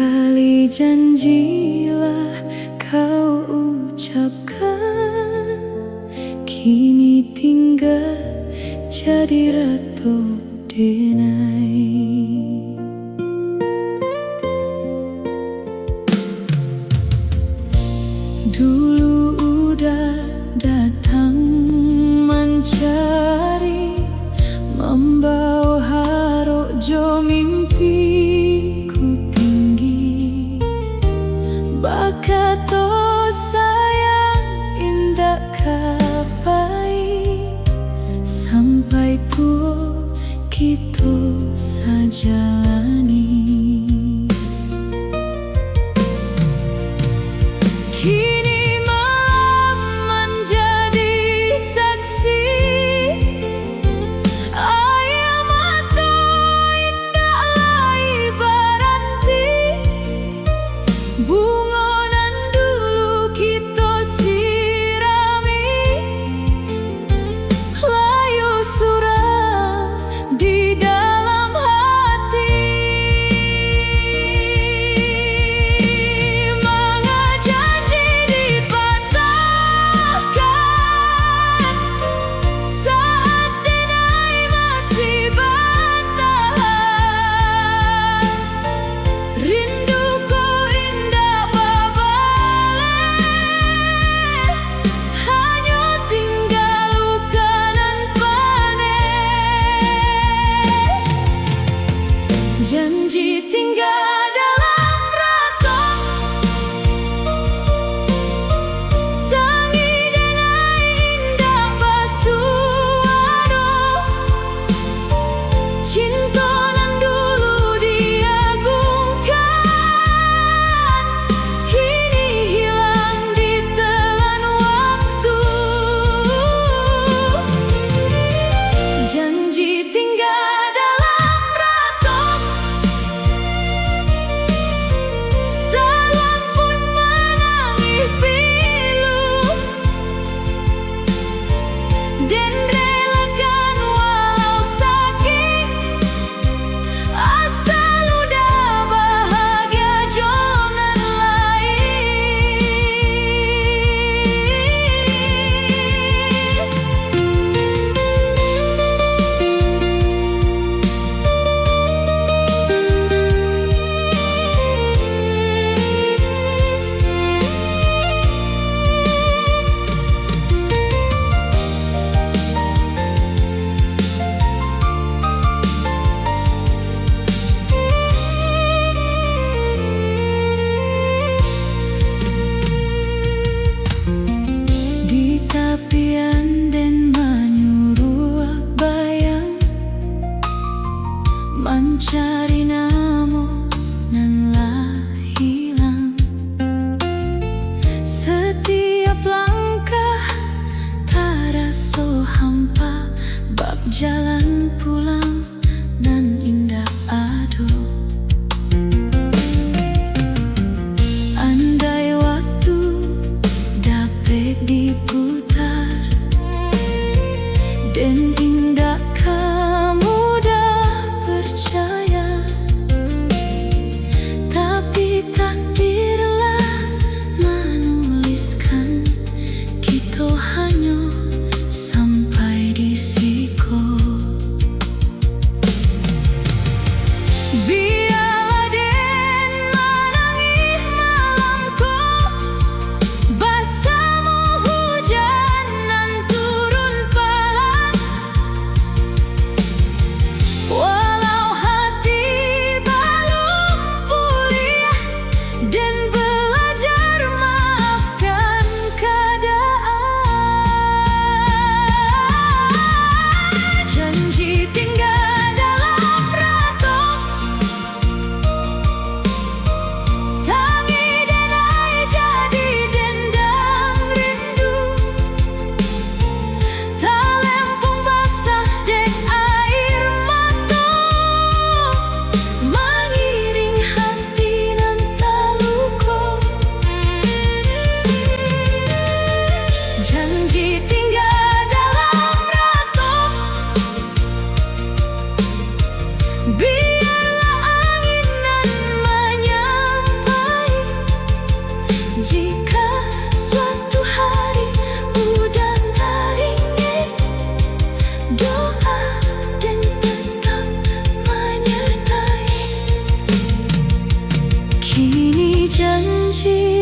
Sekali janjilah kau ucapkan, kini tinggal jadi ratu denai. Dulu udah datang mencari, membawa harok jo mimpiku tinggi. Bakato sayang indah kapai, sampai tua kita sajalani. Kini malam menjadi saksi, air mata indah lai baranti. Bunga nan dulu kita sirami, layu suram di dalam hati. Janji tinggal dalam raton, tangi denai indah basuaro. Cinta nan dulu diagungkan, kini hilang ditelan waktu. Janji tinggal dan relakan walau sakit, asal udah bahagia jangan lain. Tapian dan menyuruh bayang, mencari namu nan lah hilang. Setiap langkah taraso hampa, bab jalan pulang nan indah ado. Andai waktu dapat diputar, dan indah kamu dah percaya, tapi takdirlah menuliskan kita hanya sampai di siko. janji